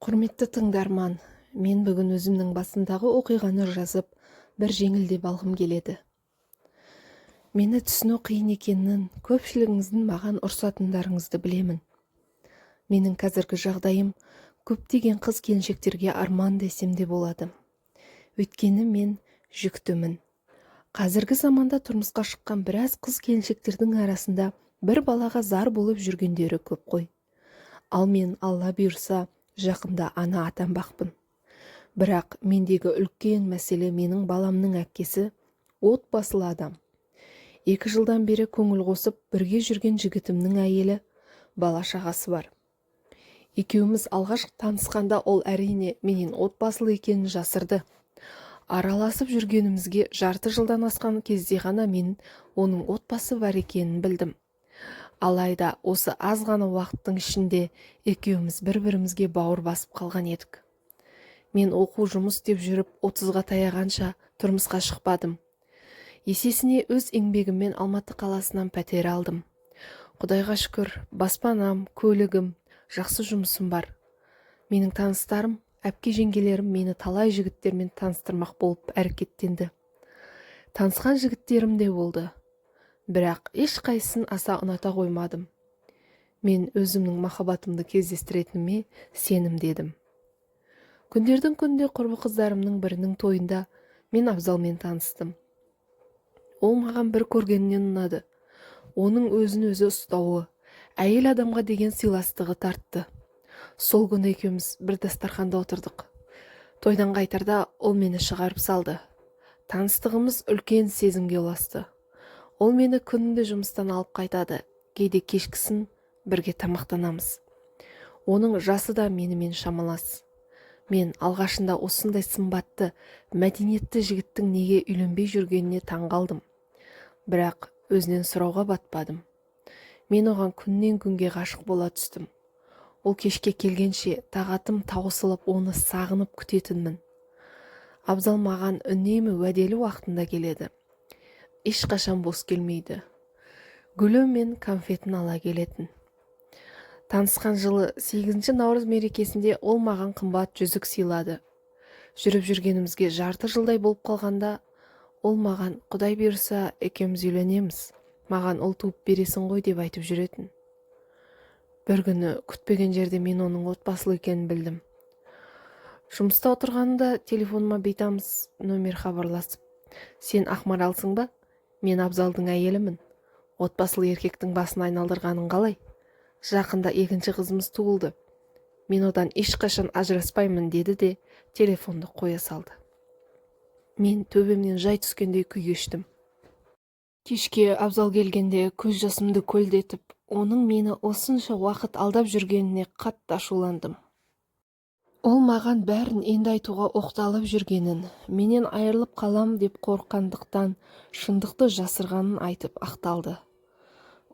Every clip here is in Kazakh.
Құрметті тыңдарман, мен бүгін өзімнің басындағы оқиғаны жазып, бір жеңілдеп алғым келеді. Мені түсіну қиын екенін, көпшілігіңіздің маған ұрсатындарыңызды білемін. Менің қазіргі жағдайым көптеген қыз-келіншектерге арман десем де болады. Өйткені мен жүктімін. Қазіргі заманда тұрмысқа шыққан біраз қыз-келіншектердің арасында бір балаға зар болып жүргендері көп қой. Ал мен, Алла бұйырса, жақында ана атанбақпын. Бірақ мендегі үлкен мәселе менің баламның әкесі отбасылы адам. 2 жылдан бері көңіл қосып бірге жүрген жігітімнің әйелі, бала шағасы бар. Екеуміз алғаш танысқанда ол әрине менен отбасылы екенін жасырды. Араласып жүргенімізге жарты жылдан асқан кезде ғана мен оның отбасы бар екенін білдім. Алайда осы аз ғана уақыттың ішінде екеуміз бір-бірімізге бауыр басып қалған едік. Мен оқу жұмыс деп жүріп 30-ға таяғанша тұрмысқа шықпадым. Есесіне өз еңбегіммен Алматы қаласынан пәтер алдым. Құдайға шүкір, баспанам, көлігім, жақсы жұмысым бар. Менің таныстарым, әпке-жеңгелерім мені талай жігіттермен таныстырмақ болып әрекеттенді. Танысқан жігіттерім де болды. Бірақ ешқайсысын аса ұната қоймадым. Мен өзімнің махаббатымды кездестіретініме сенімдедім. Күндердің күнде құрбы қыздарымның бірінің тойында мен Абзалмен таныстым. Ол маған бір көргеннен ұнады. Оның өзін өзі ұстауы, әйел адамға деген сыйластығы тартты. Сол күні екеуміз бір дастарханда отырдық. Тойдан қайтарда ол мені шығарып салды. Таныстығымыз үлкен сезімге ұласты. Ол мені күнінде жұмыстан алып қайтады. Кейде кешкісін бірге тамақтанамыз. Оның жасы да менімен шамалас. Мен алғашында осындай сымбатты, мәдениетті жігіттің неге үйленбей жүргеніне таң қалдым. Бірақ өзінен сұрауға батпадым. Мен оған күннен күнге ғашық бола түстім. Ол кешке келгенше тағатым таусылып оны сағынып күтетінмін. Абзал маған үнемі уәделі уақытында келеді. Ешқашан бос келмейді. Гүлі мен конфетін ала келетін. Танысқан жылы 8 наурыз мерекесінде ол маған қымбат жүзік сыйлады. Жүріп жүргенімізге жарты жылдай болып қалғанда, ол маған Құдай бұйырса екеуміз үйленеміз. Маған ұл туып бересің ғой деп айтып жүретін. Бір күні күтпеген жерде мен оның отбасылы екенін білдім. Жұмыста отырғанында телефоныма бейтаныс номер хабарласып, сен Ақмаралсың ба? Мен Абзалдың әйелімін. Отбасылы еркектің басын айналдырғаның қалай? Жақында 2-ші қызымыз туылды. Мен одан ешқашан ажыраспаймын деді де телефонды қоя салды. Мен төбемнен жай түскендей күй кештім. Кешке Абзал келгенде көз жасымды көлдетіп, оның мені осынша уақыт алдап жүргеніне қатты ашуландым. Ол маған бәрін енді айтуға оқталып жүргенін, менен айырылып қалам деп қорыққандықтан шындықты жасырғанын айтып ақталды.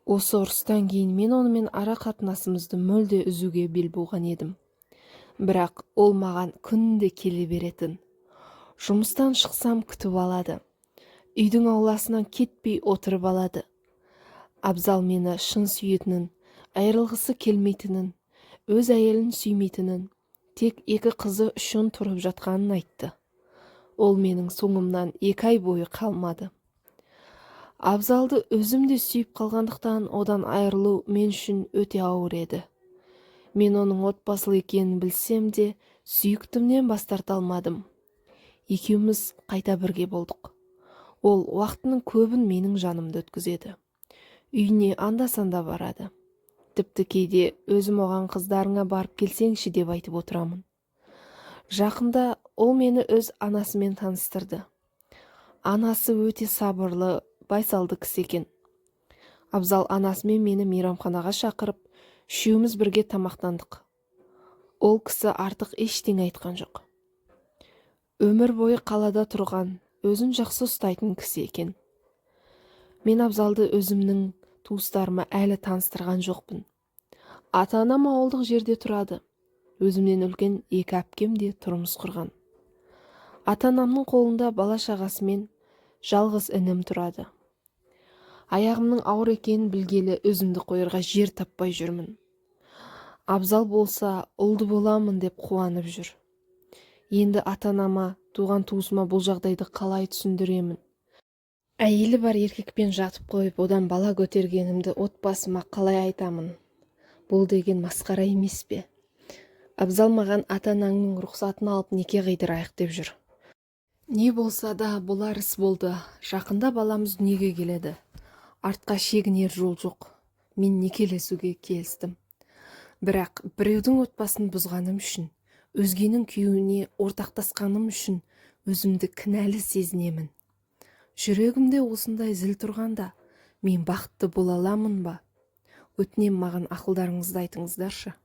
Осы ұрыстан кейін мен онымен ара қатынасымызды мүлде үзуге бел буған едім. Бірақ ол маған күнде келе беретін. Жұмыстан шықсам күтіп алады. Үйдің ауласынан кетпей отырып алады. Абзал мені шын сүйетінін, айырылғысы келмейтінін, өз әйелін сүймейтінін, тек 2 қызы үшін тұрып жатқанын айтты. Ол менің соңымнан 2 ай бойы қалмады. Абзалды өзім де сүйіп қалғандықтан одан айырылу мен үшін өте ауыр еді. Мен оның отбасылы екенін білсем де, сүйіктімнен бас тарта алмадым. Екеуміз қайта бірге болдық. Ол уақытының көбін менің жанымда өткізеді. Үйіне анда-санда барады. Тіпті кейде өзім оған қыздарыңа барып келсеңші деп айтып отырамын. Жақында ол мені өз анасымен таныстырды. Анасы өте сабырлы, байсалды кісі екен. Абзал анасымен мені мейрамханаға шақырып, үшеуміз бірге тамақтандық. Ол кісі артық ештеңе айтқан жоқ. Өмір бойы қалада тұрған, өзін жақсы ұстайтын кісі екен. Мен Абзалды өзімнің туыстарыма әлі таныстырған жоқпын. Ата-анам ауылдық жерде тұрады. Өзімнен үлкен 2 әпкем де тұрмыс құрған. Ата-анамның қолында бала шағасымен жалғыз інім тұрады. Аяғымның ауыр екенін білгелі өзімді қойырға жер таппай жүрмін. Абзал болса ұлды боламын деп қуанып жүр. Енді ата-анама, туған-туысыма бұл жағдайды қалай түсіндіремін? Әйелі бар еркекпен жатып қойып, одан бала көтергенімді отбасыма қалай айтамын? Бұл деген масқара емес пе? Абзал маған ата-анаңның рұқсатын алып неке қидырайық деп жүр. Не болса да болар іс болды. Жақында баламыз дүниеге келеді. Артқа шегінер жол жоқ. Мен некелесуге келістім. Бірақ біреудің отбасын бұзғаным үшін, өзгенің күйеуіне ортақтасқаным үшін өзімді кінәлі сезінемін. Жүрегімде осындай зіл тұрғанда, мен бақытты бола аламын ба? Өтінем, маған ақылдарыңызды айтыңыздаршы.